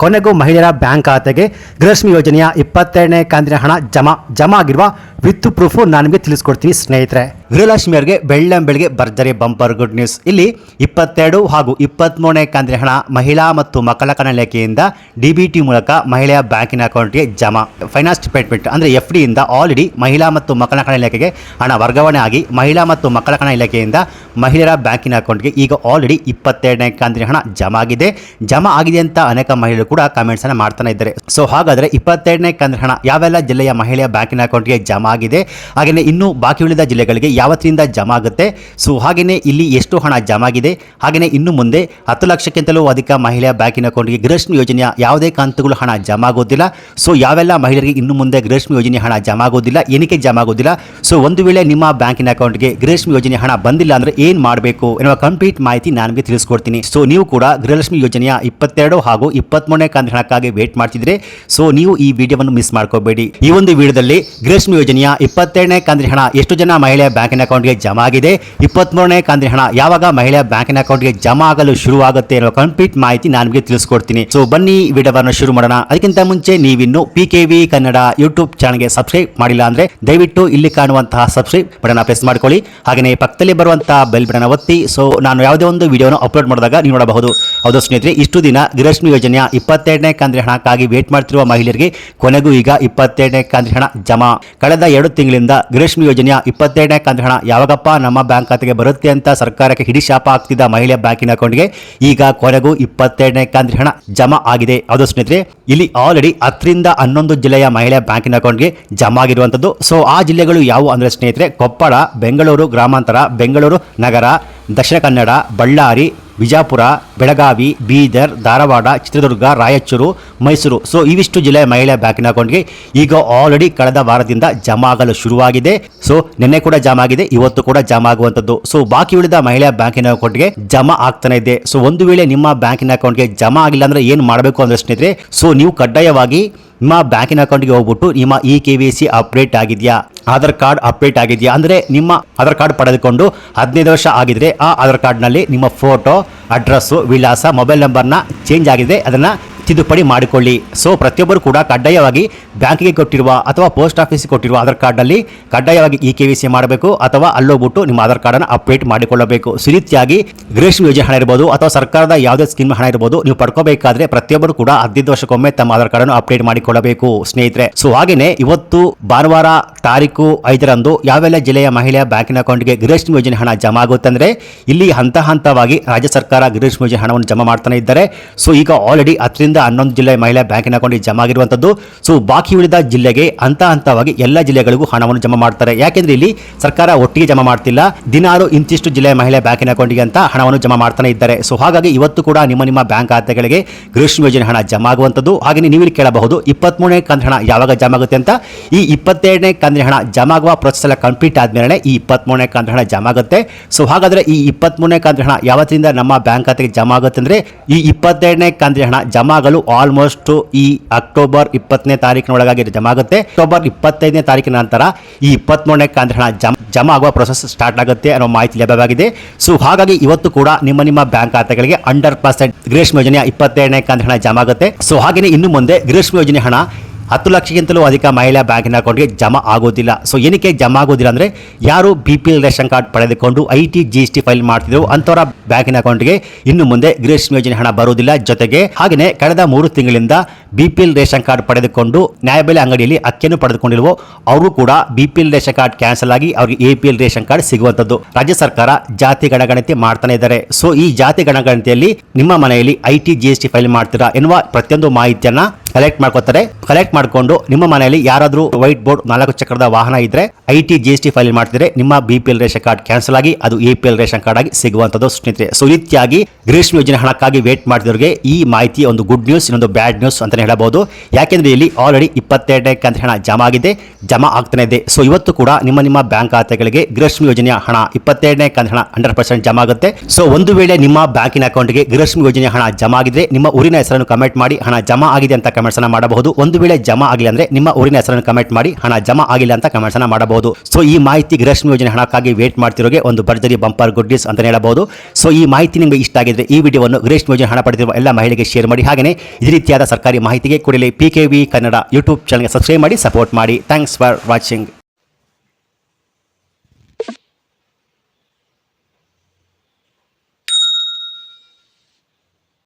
ಕೊನೆಗೂ ಮಹಿಳೆಯರ ಬ್ಯಾಂಕ್ ಖಾತೆಗೆ ಗೃಹಲಕ್ಷ್ಮಿ ಯೋಜನೆಯ 22ನೇ ಕಂತಿನ ಹಣ ಜಮಾ ಆಗಿರುವ ವಿತ್ ಪ್ರೂಫ್ ನಾನು ನಿಮಗೆ ತಿಳಿಸ್ಕೊಡ್ತೀನಿ ಸ್ನೇಹಿತರೆ. ಗೃಹಲಕ್ಷ್ಮಿಯರಿಗೆ ಬೆಳ್ಳಂಬೆಳಗ್ಗೆ ಭರ್ಜರಿ ಬಂಪರ್ ಗುಡ್ ನ್ಯೂಸ್. ಇಲ್ಲಿ 22 ಹಾಗೂ 23ನೇ ಕಂತಿನ ಹಣ ಮಹಿಳಾ ಮತ್ತು ಮಕ್ಕಳ ಕಲ್ಯಾಣ ಇಲಾಖೆಯಿಂದ DBT ಮೂಲಕ ಮಹಿಳೆಯ ಬ್ಯಾಂಕಿನ ಅಕೌಂಟ್ಗೆ ಜಮಾ. ಫೈನಾನ್ಸ್ ಡಿಪಾರ್ಟ್ಮೆಂಟ್ ಅಂದರೆ FD ಇಂದ ಆಲ್ರೆಡಿ ಮಹಿಳಾ ಮತ್ತು ಮಕ್ಕಳ ಕಲ್ಯಾಣ ಇಲಾಖೆಗೆ ಹಣ ವರ್ಗಾವಣೆ ಆಗಿ ಮಹಿಳಾ ಮತ್ತು ಮಕ್ಕಳ ಕಲ್ಯಾಣ ಇಲಾಖೆಯಿಂದ ಮಹಿಳೆಯರ ಬ್ಯಾಂಕಿನ ಅಕೌಂಟ್ಗೆ ಈಗ ಆಲ್ರೆಡಿ 22ನೇ ಕಂತಿನ ಹಣ ಜಮಾ ಆಗಿದೆ ಅಂತ ಅನೇಕ ಮಹಿಳೆಯರು ಕೂಡ ಕಾಮೆಂಟ್ಸ್ ಅನ್ನು ಮಾಡ್ತಾನೆ ಇದ್ದಾರೆ. ಸೊ ಹಾಗಾದ್ರೆ 22ನೇ ಕಂತಿನ ಹಣ ಯಾವೆಲ್ಲ ಜಿಲ್ಲೆಯ ಮಹಿಳೆಯ ಬ್ಯಾಂಕಿನ ಅಕೌಂಟ್ಗೆ ಜಮಾ ಆಗಿದೆ, ಹಾಗೆಯೇ ಇನ್ನು ಬಾಕಿ ಉಳಿದ ಜಿಲ್ಲೆಗಳಿಗೆ ಯಾವತ್ತಿನಿಂದ ಜಮಾ ಆಗುತ್ತೆ, ಸೊ ಹಾಗೆಯೇ ಇಲ್ಲಿ ಎಷ್ಟು ಹಣ ಜಮಾ ಆಗಿದೆ, ಹಾಗೆಯೇ ಇನ್ನು ಮುಂದೆ 10 ಲಕ್ಷಕ್ಕಿಂತಲೂ ಅಧಿಕ ಮಹಿಳೆಯ ಬ್ಯಾಂಕಿನ ಅಕೌಂಟ್ಗೆ ಗೃಹಲಕ್ಷ್ಮಿ ಯೋಜನೆಯ ಯಾವುದೇ ಕಂತುಗಳು ಹಣ ಜಮಾ ಆಗೋದಿಲ್ಲ. ಸೊ ಯಾವೆಲ್ಲ ಮಹಿಳೆಯರಿಗೆ ಇನ್ನು ಮುಂದೆ ಗೃಹಲಕ್ಷ್ಮಿ ಯೋಜನೆ ಹಣ ಜಮಾ ಆಗೋದಿಲ್ಲ, ಏನಕ್ಕೆ ಜಮಾ ಆಗೋದಿಲ್ಲ, ಸೊ ಒಂದು ವೇಳೆ ನಿಮ್ಮ ಬ್ಯಾಂಕಿನ ಅಕೌಂಟ್ಗೆ ಗೃಹಲಕ್ಷ್ಮಿ ಯೋಜನೆ ಹಣ ಬಂದಿಲ್ಲ ಅಂದ್ರೆ ಏನ್ ಮಾಡಬೇಕು ಎನ್ನುವ ಕಂಪ್ಲೀಟ್ ಮಾಹಿತಿ ನಾನು ತಿಳಿಸ್ಕೊಡ್ತೀನಿ. ಸೊ ನೀವು ಕೂಡ ಗೃಹಲಕ್ಷ್ಮಿ ಯೋಜನೆಯ 22 ಹಾಗೂ 23ನೇ ಕಂತಿನ ಹಣಕ್ಕಾಗಿ ವೇಟ್ ಮಾಡ್ತಿದ್ರೆ ಸೊ ನೀವು ಈ ವಿಡಿಯೋವನ್ನು ಮಿಸ್ ಮಾಡ್ಕೋಬೇಡಿ. ಈ ಒಂದು ವಿಡಿಯೋದಲ್ಲಿ ಗೃಹಲಕ್ಷ್ಮಿ ಯೋಜನೆಯ 22ನೇ ಕಂತಿನ ಹಣ ಎಷ್ಟು ಜನ ಮಹಿಳೆಯ ಬ್ಯಾಂಕಿನ ಅಕೌಂಟ್ಗೆ ಜಮಾ ಆಗಿದೆ, 23ನೇ ಕಂತಿನ ಹಣ ಯಾವಾಗ ಮಹಿಳೆಯ ಬ್ಯಾಂಕಿನ ಅಕೌಂಟ್ಗೆ ಜಮಾ ಆಗಲು ಶುರುವಾಗುತ್ತೆ ಅನ್ನೋ ಕಂಪ್ಲೀಟ್ ಮಾಹಿತಿ ನಾನು ನಿಮಗೆ ತಿಳಿಸ್ಕೊಡ್ತೀನಿ. ಸೊ ಬನ್ನಿ ವಿಡಿಯೋವನ್ನು ಶುರು ಮಾಡೋಣ. ಅದಕ್ಕಿಂತ ಮುಂಚೆ ನೀವಿನ್ನು PKV ಕನ್ನಡ ಯೂಟ್ಯೂಬ್ ಚಾನಲ್ಗೆ ಸಬ್ಸ್ಕ್ರೈಬ್ ಮಾಡಿಲ್ಲ ಅಂದ್ರೆ ದಯವಿಟ್ಟು ಇಲ್ಲಿ ಕಾಣುವಂತಹ ಸಬ್ಸ್ಕ್ರೈಬ್ ಬಟನ್ ಪ್ರೆಸ್ ಮಾಡ್ಕೊಳ್ಳಿ, ಹಾಗೆಯೇ ಪಕ್ಕದಲ್ಲಿ ಬರುವಂತಹ ಬೆಲ್ ಬಟನ್ ಒತ್ತಿ. ಸೊ ನಾನು ಯಾವುದೇ ಒಂದು ವಿಡಿಯೋನ ಅಪ್ಲೋಡ್ ಮಾಡಿದಾಗ ನೀವು ನೋಡಬಹುದು. ಹೌದು ಸ್ನೇಹಿತರೆ, ಇಷ್ಟು ದಿನ ಗೃಹಲಕ್ಷ್ಮಿ ಯೋಜನೆಯ 22ನೇ ಕಂತಿನ ಹಣಕ್ಕಾಗಿ ವೇಟ್ ಮಾಡ್ತಿರುವ ಮಹಿಳೆಯರಿಗೆ ಕೊನೆಗೂ ಈಗ 22ನೇ ಕಂತಿನ ಹಣ ಜಮಾ. ಕಳೆದ 2 ತಿಂಗಳಿಂದ ಗೃಹಲಕ್ಷ್ಮಿ ಯೋಜನೆಯ 22ನೇ ಕಂತಿನ ಹಣ ಯಾವಾಗಪ್ಪ ನಮ್ಮ ಬ್ಯಾಂಕ್ ಖಾತೆಗೆ ಬರುತ್ತೆ ಅಂತ ಸರ್ಕಾರಕ್ಕೆ ಹಿಡಿಶಾಪ ಆಗ್ತಿದ್ದ ಮಹಿಳೆಯ ಬ್ಯಾಂಕಿನ ಅಕೌಂಟ್ಗೆ ಈಗ ಕೊನೆಗೂ 22ನೇ ಕಂತಿನ ಹಣ ಜಮಾ ಆಗಿದೆ. ಹೌದು ಸ್ನೇಹಿತರೆ, ಇಲ್ಲಿ ಆಲ್ರೆಡಿ 10 ರಿಂದ 11 ಜಿಲ್ಲೆಯ ಮಹಿಳೆಯ ಬ್ಯಾಂಕಿನ ಅಕೌಂಟ್ಗೆ ಜಮಾ ಆಗಿರುವಂತದ್ದು. ಸೊ ಆ ಜಿಲ್ಲೆಗಳು ಯಾವುವು ಅಂದ್ರೆ ಸ್ನೇಹಿತರೆ, ಕೊಪ್ಪಳ, ಬೆಂಗಳೂರು ಗ್ರಾಮಾಂತರ, ಬೆಂಗಳೂರು ನಗರ, ದಕ್ಷಿಣ ಕನ್ನಡ, ಬಳ್ಳಾರಿ, ಬಿಜಾಪುರ, ಬೆಳಗಾವಿ, ಬೀದರ್, ಧಾರವಾಡ, ಚಿತ್ರದುರ್ಗ, ರಾಯಚೂರು, ಮೈಸೂರು. ಸೊ ಇವಿಷ್ಟು ಜಿಲ್ಲೆಯ ಮಹಿಳೆಯ ಬ್ಯಾಂಕಿನ ಅಕೌಂಟ್ಗೆ ಈಗ ಆಲ್ರೆಡಿ ಕಳೆದ ವಾರದಿಂದ ಜಮಾ ಆಗಲು ಶುರುವಾಗಿದೆ. ಸೊ ನಿನ್ನೆ ಕೂಡ ಜಮಾ ಆಗಿದೆ, ಇವತ್ತು ಕೂಡ ಜಮಾ ಆಗುವಂತದ್ದು. ಸೊ ಬಾಕಿ ಉಳಿದ ಮಹಿಳೆಯ ಬ್ಯಾಂಕಿನ ಅಕೌಂಟ್ಗೆ ಜಮಾ ಆಗ್ತಾನೆ ಇದೆ. ಸೊ ಒಂದು ವೇಳೆ ನಿಮ್ಮ ಬ್ಯಾಂಕಿನ ಅಕೌಂಟ್ಗೆ ಜಮಾ ಆಗಿಲ್ಲ ಅಂದ್ರೆ ಏನು ಮಾಡಬೇಕು ಅಂದ್ರೆ ಸ್ನೇಹಿತರೆ, ಸೊ ನೀವು ಕಡ್ಡಾಯವಾಗಿ ನಿಮ್ಮ ಬ್ಯಾಂಕಿನ ಅಕೌಂಟ್ಗೆ ಹೋಗ್ಬಿಟ್ಟು ನಿಮ್ಮ KYC ಅಪ್ಡೇಟ್ ಆಗಿದೆಯಾ, ಆಧಾರ್ ಕಾರ್ಡ್ ಅಪ್ಡೇಟ್ ಆಗಿದೆಯಾ, ಅಂದರೆ ನಿಮ್ಮ ಆಧಾರ್ ಕಾರ್ಡ್ ಪಡೆದುಕೊಂಡು 15 ವರ್ಷ ಆಗಿದ್ರೆ ಆ ಆಧಾರ್ ಕಾರ್ಡ್ನಲ್ಲಿ ನಿಮ್ಮ ಫೋಟೋ, ಅಡ್ರೆಸ್ಸು, ವಿಳಾಸ, ಮೊಬೈಲ್ ನಂಬರ್ನ ಚೇಂಜ್ ಆಗಿದೆ ಅದನ್ನು ತಿದ್ದುಪಡಿ ಮಾಡಿಕೊಳ್ಳಿ. ಸೊ ಪ್ರತಿಯೊಬ್ಬರು ಕೂಡ ಕಡ್ಡಾಯವಾಗಿ ಬ್ಯಾಂಕಿಗೆ ಕೊಟ್ಟಿರುವ ಅಥವಾ ಪೋಸ್ಟ್ ಆಫೀಸ್ಗೆ ಕೊಟ್ಟಿರುವ ಆಧಾರ್ ಕಾರ್ಡ್ನಲ್ಲಿ ಕಡ್ಡಾಯವಾಗಿ KYC ಮಾಡಬೇಕು ಅಥವಾ ಅಲ್ಲೋಗ್ಬಿಟ್ಟು ನಿಮ್ಮ ಆಧಾರ್ ಕಾರ್ಡನ್ನು ಅಪ್ಡೇಟ್ ಮಾಡಿಕೊಳ್ಳಬೇಕು. ಈ ರೀತಿಯಾಗಿ ಗೃಹಲಕ್ಷ್ಮಿ ಯೋಜನೆ ಹಣ ಇರಬಹುದು ಅಥವಾ ಸರ್ಕಾರದ ಯಾವುದೇ ಸ್ಕೀಮ್ ಹಣ ಇರಬಹುದು, ನೀವು ಪಡ್ಕೋಬೇಕಾದ್ರೆ ಪ್ರತಿಯೊಬ್ಬರು ಕೂಡ 15 ವರ್ಷಕ್ಕೊಮ್ಮೆ ತಮ್ಮ ಆಧಾರ್ ಕಾರ್ಡನ್ನು ಅಪ್ಡೇಟ್ ಮಾಡಿಕೊಳ್ಳಬೇಕು ಸ್ನೇಹಿತರೆ. ಸೊ ಹಾಗೇನೆ ಇವತ್ತು ಭಾನುವಾರ ತಾರೀಕು 5ರಂದು ಯಾವೆಲ್ಲ ಜಿಲ್ಲೆಯ ಮಹಿಳೆಯ ಬ್ಯಾಂಕಿನ ಅಕೌಂಟ್ಗೆ ಗೃಹಲಕ್ಷ್ಮಿ ಯೋಜನೆ ಹಣ ಜಮಾ ಆಗುತ್ತೆ ಅಂದ್ರೆ ಇಲ್ಲಿ ಹಂತವಾಗಿ ರಾಜ್ಯ ಸರ್ಕಾರ ಗೃಹಲಕ್ಷ್ಮಿ ಯೋಜನೆ ಹಣವನ್ನು ಜಮಾ ಮಾಡ್ತಾನೆ ಇದ್ದಾರೆ. ಸೊ ಈಗ ಆಲ್ರೆಡಿ 10 ರಿಂದ 11 ಜಿಲ್ಲೆಯ ಮಹಿಳಾ ಬ್ಯಾಂಕಿನ ಅಕೌಂಟ್ಗೆ ಜಮಾ ಆಗಿರುವಂತದ್ದು. ಸೊ ಬಾಕಿ ಉಳಿದ ಜಿಲ್ಲೆಗೆ ಹಂತವಾಗಿ ಎಲ್ಲ ಜಿಲ್ಲೆಗಳಿಗೂ ಹಣವನ್ನು ಜಮಾ ಮಾಡ್ತಾರೆ. ಯಾಕೆಂದ್ರೆ ಇಲ್ಲಿ ಸರ್ಕಾರ ಒಟ್ಟಿಗೆ ಜಮಾ ಮಾಡ್ತಿಲ್ಲ, ದಿನಾಲು ಇಂತಿಷ್ಟು ಜಿಲ್ಲೆಯ ಮಹಿಳಾ ಬ್ಯಾಂಕಿನ ಅಕೌಂಟ್ಗೆ ಅಂತ ಹಣವನ್ನು ಜಮಾ ಮಾಡ್ತಾನೆ ಇದ್ದಾರೆ. ಸೊ ಹಾಗಾಗಿ ಇವತ್ತು ಕೂಡ ನಿಮ್ಮ ಬ್ಯಾಂಕ್ ಖಾತೆಗಳಿಗೆ ಗೃಹಲಕ್ಷ್ಮಿ ಯೋಜನೆ ಹಣ ಜಮಾ ಆಗುವಂತದ್ದು. ಹಾಗೆ ನೀವು ಇಲ್ಲಿ ಕೇಳಬಹುದು 23ನೇ ಕಂತಿನ ಹಣ ಯಾವಾಗ ಜಮಾ ಆಗುತ್ತೆ ಅಂತ. ಈ 22ನೇ ಕಂತಿನ ಹಣ ಜಮಾ ಆಗುವ ಪ್ರೊಸೆಸ್ ಎಲ್ಲ ಕಂಪ್ಲೀಟ್ ಆದ್ಮೇಲೆ ಈ 23ನೇ ಕಂತಿನ ಹಣ ಜಮಾ ಆಗುತ್ತೆ. ಸೊ ಹಾಗಾದ್ರೆ ಈ 23ನೇ ಕಂತಿನ ಹಣ ಯಾವತ್ತಿಂದ ನಮ್ಮ ಬ್ಯಾಂಕ್ ಖಾತೆಗೆ ಜಮಾ ಆಗುತ್ತೆ ಅಂದ್ರೆ ಈ 22ನೇ ಕಂತಿನ ಹಣ ಜಮಾ ಆಗಲು ಆಲ್ಮೋಸ್ಟ್ ಈ ಅಕ್ಟೋಬರ್ 20ನೇ ತಾರೀಕಿನೊಳಗಾಗಿ ಜಮಾ ಆಗುತ್ತೆ. ಅಕ್ಟೋಬರ್ 25ನೇ ತಾರೀಕಿನ ನಂತರ ಈ 23ನೇ ಕಂತಿನ ಹಣ ಜಮಾ ಆಗುವ ಪ್ರೊಸೆಸ್ ಸ್ಟಾರ್ಟ್ ಆಗುತ್ತೆ ಅನ್ನೋ ಮಾಹಿತಿ ಲಭ್ಯವಾಗಿದೆ. ಸೊ ಹಾಗಾಗಿ ಇವತ್ತು ಕೂಡ ನಿಮ್ಮ ಬ್ಯಾಂಕ್ ಖಾತೆಗಳಿಗೆ 100% ಗೃಹಲಕ್ಷ್ಮಿ ಯೋಜನೆಯ 22ನೇ ಕಂತಿನ ಹಣ ಜಮಾ ಆಗುತ್ತೆ. ಸೊ ಹಾಗೆಯೇ ಇನ್ನು ಮುಂದೆ ಗೃಹಲಕ್ಷ್ಮಿ ಯೋಜನೆ ಹಣ 10 ಲಕ್ಷಕ್ಕಿಂತಲೂ ಅಧಿಕ ಮಹಿಳಾ ಬ್ಯಾಂಕಿನ ಅಕೌಂಟ್ಗೆ ಜಮಾ ಆಗೋದಿಲ್ಲ. ಸೊ ಏನಕ್ಕೆ ಜಮಾ ಆಗೋದಿಲ್ಲ ಅಂದರೆ ಯಾರು BPL ರೇಷನ್ ಕಾರ್ಡ್ ಪಡೆದುಕೊಂಡು IT GST ಫೈಲ್ ಮಾಡ್ತಿದ್ರು ಅಂಥವರ ಬ್ಯಾಂಕಿನ ಅಕೌಂಟ್ಗೆ ಇನ್ನು ಮುಂದೆ ಗೃಹಲಕ್ಷ್ಮಿ ಯೋಜನೆ ಹಣ ಬರುವುದಿಲ್ಲ. ಜೊತೆಗೆ ಹಾಗೆಯೇ ಕಳೆದ 3 ತಿಂಗಳಿಂದ BPL ರೇಷನ್ ಕಾರ್ಡ್ ಪಡೆದುಕೊಂಡು ನ್ಯಾಯಬೆಲೆ ಅಂಗಡಿಯಲ್ಲಿ ಅಕ್ಕಿಯನ್ನು ಪಡೆದುಕೊಂಡಿರುವ ಅವರು ಕೂಡ BPL ರೇಷನ್ ಕಾರ್ಡ್ ಕ್ಯಾನ್ಸಲ್ ಆಗಿ ಅವರಿಗೆ APL ರೇಷನ್ ಕಾರ್ಡ್ ಸಿಗುವಂಥದ್ದು. ರಾಜ್ಯ ಸರ್ಕಾರ ಜಾತಿ ಗಣಗಣತಿ ಮಾಡ್ತಾನೆ ಇದ್ದಾರೆ. ಸೊ ಈ ಜಾತಿ ಗಣಗಣತಿಯಲ್ಲಿ ನಿಮ್ಮ ಮನೆಯಲ್ಲಿ IT GST ಫೈಲ್ ಮಾಡ್ತೀರಾ ಎನ್ನುವ ಪ್ರತಿಯೊಂದು ಮಾಹಿತಿಯನ್ನ ಕಲೆಕ್ಟ್ ಮಾಡಿಕೊಂಡು ನಿಮ್ಮ ಮನೆಯಲ್ಲಿ ಯಾರಾದರೂ ವೈಟ್ ಬೋರ್ಡ್ 4 ಚಕ್ರದ ವಾಹನ ಇದ್ರೆ IT GST ಫೈಲ್ ಮಾಡ್ತಿದ್ರೆ ನಿಮ್ಮ BPL ರೇಷನ್ ಕಾರ್ಡ್ ಕ್ಯಾನ್ಸಲ್ ಆಗಿ ಅದು APL ರೇಷನ್ ಕಾರ್ಡ್ ಆಗಿ ಸಿಗುವಂತದ್ದು ಸ್ನೇಹಿತರೆ. ಸೊ ಈ ರೀತಿಯಾಗಿ ಗೃಹಲಕ್ಷ್ಮಿ ಯೋಜನೆ ಹಣಕ್ಕಾಗಿ ವೇಟ್ ಮಾಡಿದವರಿಗೆ ಈ ಮಾಹಿತಿ ಒಂದು ಗುಡ್ ನ್ಯೂಸ್, ಇನ್ನೊಂದು ಬ್ಯಾಡ್ ನ್ಯೂಸ್ ಅಂತಾನೆ ಹೇಳಬಹುದು. ಯಾಕೆಂದ್ರೆ ಇಲ್ಲಿ ಆಲ್ರೆಡಿ 22ನೇ ಕಂತಿನ ಹಣ ಜಮಾ ಆಗ್ತಾನೆ ಇದೆ. ಸೊ ಇವತ್ತು ಕೂಡ ನಿಮ್ಮ ಬ್ಯಾಂಕ್ ಖಾತೆಗಳಿಗೆ ಗೃಹಲಕ್ಷ್ಮಿ ಯೋಜನೆಯ ಹಣ 22ನೇ ಕಂತಿನ ಹಣ 100% ಜಮಾ ಆಗುತ್ತೆ. ಸೊ ಒಂದು ವೇಳೆ ನಿಮ್ಮ ಬ್ಯಾಂಕಿನ ಅಕೌಂಟ್ಗೆ ಗೃಹಲಕ್ಷ್ಮಿ ಯೋಜನೆಯ ಹಣ ಜಮಾ ಆಗಿದ್ರೆ ನಿಮ್ಮ ಊರಿನ ಹೆಸರನ್ನು ಕಮೆಂಟ್ ಮಾಡಿ ಹಣ ಜಮಾ ಆಗಿದೆ ಅಂತ ಕಮೆಂಟ್ಸ್ ಅನ್ನ ಮಾಡಬಹುದು. ಒಂದು ವೇಳೆ ಜಮಾ ಆಗಿಲ್ಲ ಅಂದ್ರೆ ನಿಮ್ಮ ಊರಿನ ಹೆಸರನ್ನು ಕಮೆಂಟ್ ಮಾಡಿ ಹಣ ಜಮಾ ಆಗಿಲ್ಲ ಅಂತ ಕಮೆಂಟ್ಸ್ ಅನ್ನ ಮಾಡಬಹುದು. ಸೊ ಈ ಮಾಹಿತಿ ಗೃಹಲಕ್ಷ್ಮಿ ಯೋಜನೆ ಹಣಕ್ಕಾಗಿ ವೇಟ್ ಮಾಡ್ತಿರೋಗೆ ಒಂದು ಭರ್ಜರಿ ಬಂಪರ್ ಗುಡ್ ನ್ಯೂಸ್ ಅಂತ ಹೇಳಬಹುದು. ಸೊ ಈ ಮಾಹಿತಿ ನಿಮಗೆ ಇಷ್ಟ ಆಗಿದ್ರೆ ಈ ವಿಡಿಯೋವನ್ನು ಗೃಹಲಕ್ಷ್ಮಿ ಯೋಜನೆ ಹಣ ಪಡೆದಿರುವ ಎಲ್ಲ ಮಹಿಳೆಗೆ ಶೇರ್ ಮಾಡಿ. ಹಾಗೆಯೇ ಇದೇ ರೀತಿಯಾದ ಸರ್ಕಾರಿ ಮಾಹಿತಿಗೆ ಕೂಡಲೇ PKV ಕನ್ನಡ ಯೂಟ್ಯೂಬ್ ಚಾನಲ್ಗೆ ಸಬ್ಸ್ಕ್ರೈಬ್ ಮಾಡಿ ಸಪೋರ್ಟ್ ಮಾಡಿ. Thanks for watching.